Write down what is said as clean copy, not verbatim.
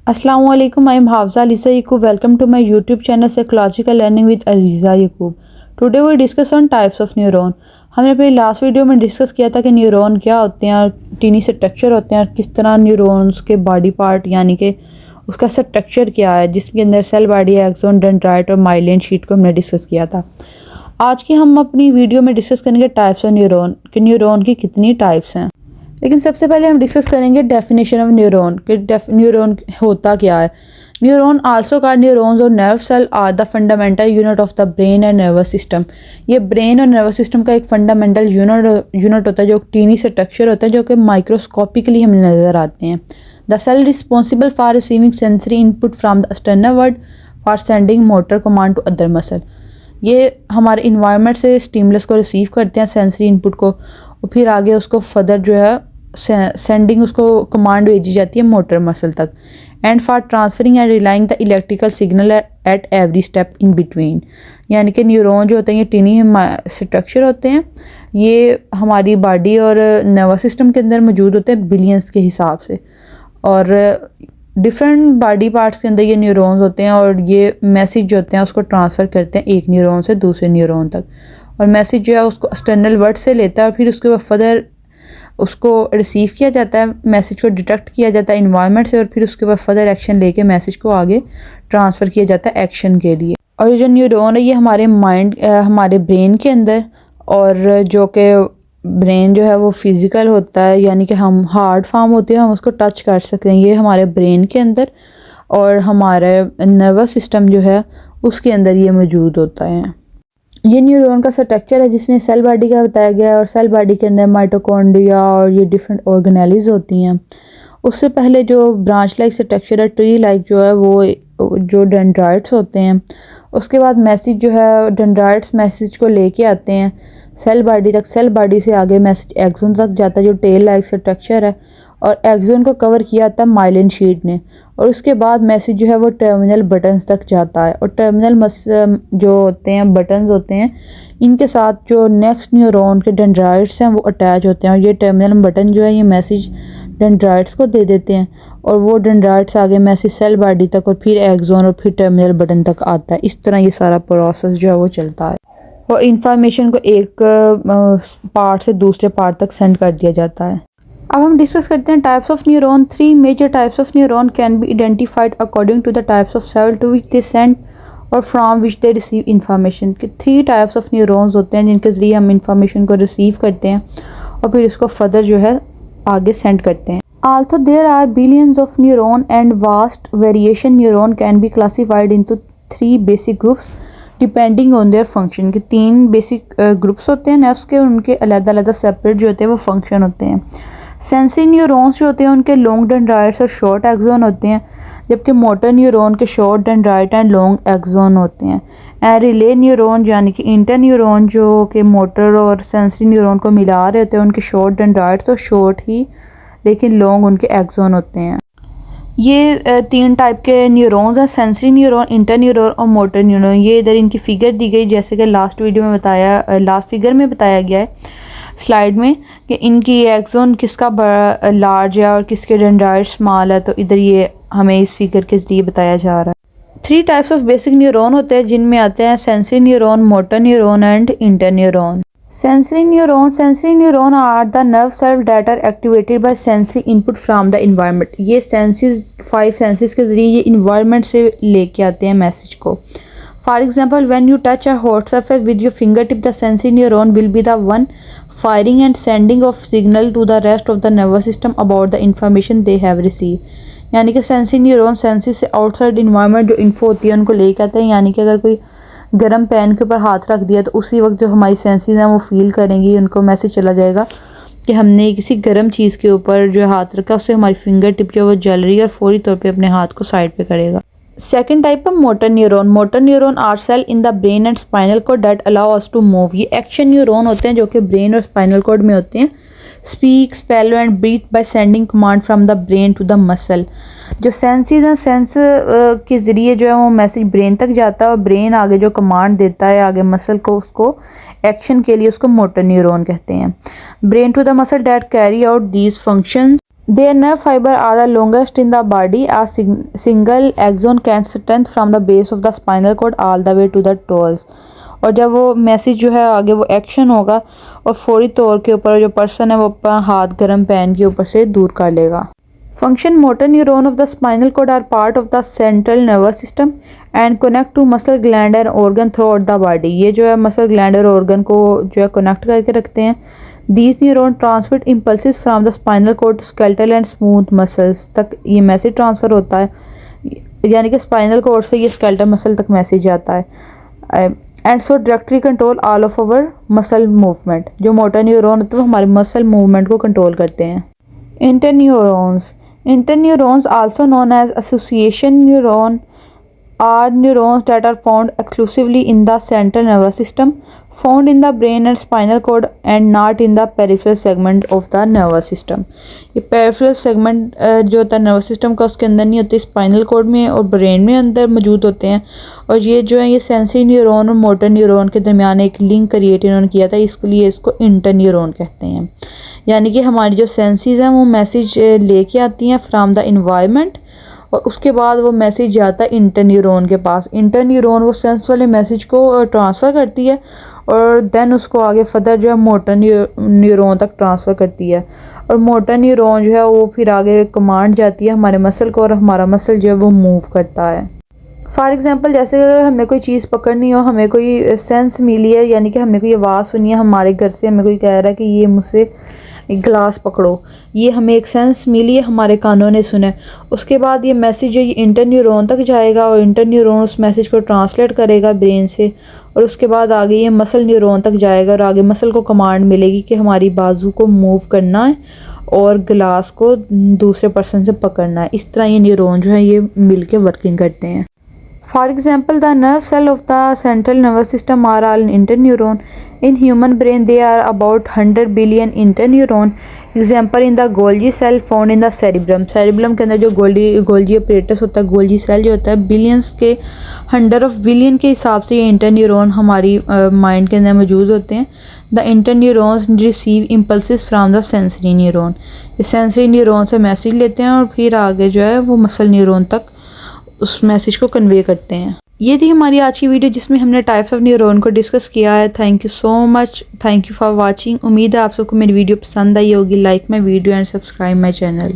Assalamualaikum, I am Hafza Alisa Yaqub. Welcome to my YouTube channel Psychological Learning with Aliza Yaqub. Today we discuss on types of neuron. हमने अपनी last video में discuss किया था कि neuron क्या होते हैं और टीनी स्ट्रक्चर होते हैं और किस तरह न्यूरॉन्स के बॉडी पार्ट यानी कि उसका स्ट्रक्चर क्या है जिसके अंदर सेल बॉडी, एक्सोन, डेंड्राइट और माइलिन शीट को हमने डिस्कस किया था। आज की हम अपनी वीडियो में डिस्कस करेंगे टाइप्स ऑफ न्यूरॉन कि न्यूरॉन की कितनी टाइप्स हैं। लेकिन सबसे पहले हम डिस्कस करेंगे डेफिनेशन ऑफ न्यूरॉन कि न्यूरॉन होता क्या है। न्यूरॉन आल्सो कॉल्ड न्यूरॉन्स और nerve cell are the fundamental unit of the brain and nervous system. ये ब्रेन और नर्वस सिस्टम का एक फंडामेंटल यूनिट होता है जो टीनी स्ट्रक्चर होता है जो कि माइक्रोस्कोपिकली हमें नज़र आते हैं। The cell responsible for receiving sensory input from the external world for sending motor command to other muscle. ये हमारे इन्वायरमेंट से स्टिमुलस को रिसीव करते हैं, सेंसरी इनपुट को, और फिर आगे उसको फर्दर जो है सेंडिंग उसको कमांड भेजी जाती है मोटर मसल तक, and for transferring and relying the electrical signal at every step in between. यानी कि न्यूरॉन जो होते हैं ये टीनी स्ट्रक्चर होते हैं, ये हमारी बॉडी और नर्वस सिस्टम के अंदर मौजूद होते हैं बिलियंस के हिसाब से, और डिफरेंट बॉडी पार्ट्स के अंदर ये न्यूरॉन्स होते हैं और ये मैसेज जो होते हैं उसको ट्रांसफ़र करते हैं एक न्यूरॉन से दूसरे न्यूरॉन तक, और मैसेज जो है उसको एक्सटर्नल वर्ड से लेता है और फिर उसके बाद फर्दर उसको रिसीव किया जाता है, मैसेज को डिटेक्ट किया जाता है इन्वायरमेंट से, और फिर उसके बाद फर्दर एक्शन लेके मैसेज को आगे ट्रांसफ़र किया जाता है एक्शन के लिए। और ये जो न्यूरॉन है ये हमारे माइंड हमारे ब्रेन के अंदर, और जो कि ब्रेन जो है वो फिज़िकल होता है यानी कि हम हार्ड फॉर्म होती है, हम उसको टच कर सकते हैं, ये हमारे ब्रेन के अंदर, और हमारे नर्वस सिस्टम जो है उसके अंदर ये मौजूद होता है। ये न्यूरॉन का स्ट्रक्चर है जिसमें सेल बॉडी का बताया गया है, और सेल बॉडी के अंदर माइटोकॉन्ड्रिया और ये डिफरेंट ऑर्गेनेल्स होती हैं। उससे पहले जो ब्रांच लाइक स्ट्रक्चर है, ट्री लाइक जो है वो जो डेंड्राइट्स होते हैं, उसके बाद मैसेज जो है डेंड्राइट्स मैसेज को लेके आते हैं सेल बॉडी तक, सेल बॉडी से आगे मैसेज एक्सोन तक जाता है जो टेल लाइक स्ट्रक्चर है, और एक्सोन को कवर किया था माइलिन शीट ने, और उसके बाद मैसेज जो है वो टर्मिनल बटन्स तक जाता है, और टर्मिनल जो होते हैं बटन्स होते हैं इनके साथ जो नेक्स्ट न्यूरॉन के डेंड्राइट्स हैं वो अटैच होते हैं, और ये टर्मिनल बटन जो है ये मैसेज डेंड्राइट्स को दे देते हैं, और वो डेंड्राइट्स आगे मैसेज सेल बॉडी तक और फिर एक्सोन और फिर टर्मिनल बटन तक आता है। इस तरह ये सारा प्रोसेस जो है वो चलता है, और इंफॉर्मेशन को एक पार्ट से दूसरे पार्ट तक सेंड कर दिया जाता है। अब हम डिस्कस करते हैं types of neuron. 3 major types of neuron can be identified according to the types of cell to which they send और from which they receive information. कि 3 टाइप्स ऑफ न्यूरॉन्स होते हैं जिनके ज़रिए हम इंफॉर्मेशन को रिसीव करते हैं और फिर उसको फर्दर जो है आगे सेंड करते हैं। Also there are billions of neuron and vast variation neuron can be classified into 3 basic groups depending on their function. के 3 बेसिक ग्रुप्स होते हैं नर्व्स के, उनके अलग-अलग सेपरेट जो होते हैं वो फंक्शन होते हैं। सेंसरी न्यूरॉन्स जो होते हैं उनके लॉन्ग डेंड्राइट्स और शॉर्ट एक्सोन होते हैं, जबकि मोटर न्यूरॉन के short dendrite and long axon होते हैं। एंड रिले न्यूरॉन यानी कि इंटर न्यूरॉन जो कि मोटर और सेंसरी न्यूरॉन को मिला रहे होते हैं उनके शॉर्ट डेंड्राइट्स और शॉर्ट ही लेकिन लॉन्ग उनके एक्सोन होते हैं। ये 3 टाइप के न्यूरॉन्स हैं, सेंसरी न्यूरॉन, इंटर न्यूरॉन और मोटर न्यूरॉन। ये इधर इनकी फिगर दी गई जैसे कि लास्ट फिगर में बताया गया है स्लाइड में कि इनकी एक्सोन किसका बड़ा लार्ज है और किसके डेंड्राइट स्मॉल है, तो इधर ये हमें इस फिगर के जरिए बताया जा रहा है। 3 टाइप्स ऑफ बेसिक न्यूरॉन होते हैं जिनमें आते हैं sensory neuron, motor neuron and inter neuron. Sensory neuron are the nerve cell that are activated by sensory input from the environment. ये 5 सेंसेस के जरिए ये इन्वायरमेंट से लेके आते हैं मैसेज को। For example when you touch a hot surface with your finger tip the sensory neuron will be the one firing and sending of signal to the rest of the nervous system about the information they have received। यानी कि sensory neuron senses से outside environment जो info होती है उनको लेकर आते हैं, यानी कि अगर कोई गर्म पैन के ऊपर हाथ रख दिया तो उसी वक्त जो हमारी सेंसेस हैं वो फील करेंगी, उनको मैसेज चला जाएगा कि हमने किसी गर्म चीज़ के ऊपर जो हाथ रखा उससे हमारी फिंगर टिप जो वो जल रही है, और फौरी तौर पर अपने हाथ को साइड पर करेगा। सेकेंड टाइप है motor neuron are cell in the brain and spinal cord that allow us to move. ये एक्शन न्यूरॉन होते हैं जो कि ब्रेन और स्पाइनल कॉर्ड में होते हैं। Speak, swallow and breathe by sending command from the brain to the muscle. जो सेंसेस हैं सेंस के ज़रिए जो है वो मैसेज ब्रेन तक जाता है, और ब्रेन आगे जो कमांड देता है आगे मसल को उसको एक्शन के लिए, उसको मोटर न्यूरॉन कहते हैं। Brain to the muscle that carry out these functions Their nerve fiber are the longest in the body. A single axon can strength from the base of the spinal cord all the way to the toes. और जब वो message जो है आगे वो action होगा और फौरी तौर के ऊपर जो पर्सन है वो अपना हाथ गर्म पैन के ऊपर से दूर कर लेगा। Function motor neuron of the spinal cord are part of the central nervous system and connect to muscle gland and organ throughout the body. ये जो है मसल ग्लैंड और ऑर्गन को जो है कनेक्ट करके रखते हैं। These neuron transmit impulses from the spinal cord skeletal and smooth muscles तक ये मैसेज ट्रांसफ़र होता है, यानी कि स्पाइनल कॉर्ड से ये स्केलेटल मसल तक मैसेज आता है। And so directly control all of our muscle movement. जो मोटर न्यूरॉन होते हैं वो हमारे मसल मूवमेंट को कंट्रोल करते हैं। Interneurons also known as association neuron are neurons that are found exclusively in the central nervous system, found in the brain and spinal cord and not in the peripheral segment of the nervous system। ये peripheral segment जो होता है nervous system का उसके अंदर नहीं होते, spinal cord में और brain में अंदर मौजूद होते हैं। और ये जो है ये sensory neuron और motor neuron के दरमियान एक लिंक क्रिएट इन्होंने किया था, इसलिए इसको इंटरन्यूरॉन कहते हैं। यानी कि हमारी जो सेंसेस हैं वो मैसेज लेके आती हैं फ्राम द इन्वायरमेंट और उसके बाद वो मैसेज जाता है इंटरन्यूरॉन के पास। इंटरन्यूरॉन वो सेंस वाले मैसेज को ट्रांसफ़र करती है और देन उसको आगे फर्दर जो है मोटर न्यूरॉन तक ट्रांसफ़र करती है। और मोटर न्यूरॉन जो है वो फिर आगे कमांड जाती है हमारे मसल को और हमारा मसल जो है वो मूव करता है। फॉर एग्ज़ाम्पल जैसे अगर हमें कोई चीज़ पकड़नी हो, हमें कोई सेंस मिली है, यानी कि हमने कोई आवाज़ सुनी है हमारे घर से, हमें कोई कह रहा है कि ये मुझसे एक गिलास पकड़ो, ये हमें एक सेंस मिली है, हमारे कानों ने सुना। उसके बाद ये मैसेज जो ये इंटरन्यूरॉन तक जाएगा और इंटरन्यूरॉन उस मैसेज को ट्रांसलेट करेगा ब्रेन से और उसके बाद आगे ये मसल न्यूरॉन तक जाएगा और आगे मसल को कमांड मिलेगी कि हमारी बाजू को मूव करना है और गिलास को दूसरे पर्सन से पकड़ना है। इस तरह ये न्यूरॉन जो है ये मिल के वर्किंग करते हैं। For example, the nerve cell of the central nervous system are all interneuron. In human brain, there are about 100 billion interneuron. Example in the Golgi cell found in the cerebrum. Cerebrum के अंदर जो Golgi apparatus होता है, Golgi cell जो होता है, billions के 100 of billion के हिसाब से ये इंटरन्यूरॉन हमारी माइंड के अंदर मौजूद होते हैं। The interneurons receive impulses from the sensory neuron. ये सेंसरी न्यूरॉन से मैसेज लेते हैं और फिर आगे जो है वो मसल न्यूरॉन तक उस मैसेज को कन्वे करते हैं। ये थी हमारी आज की वीडियो जिसमें हमने टाइप्स ऑफ न्यूरॉन को डिस्कस किया है। Thank you so much, thank you for watching. उम्मीद है आप सबको मेरी वीडियो पसंद आई होगी। Like my video and subscribe my channel.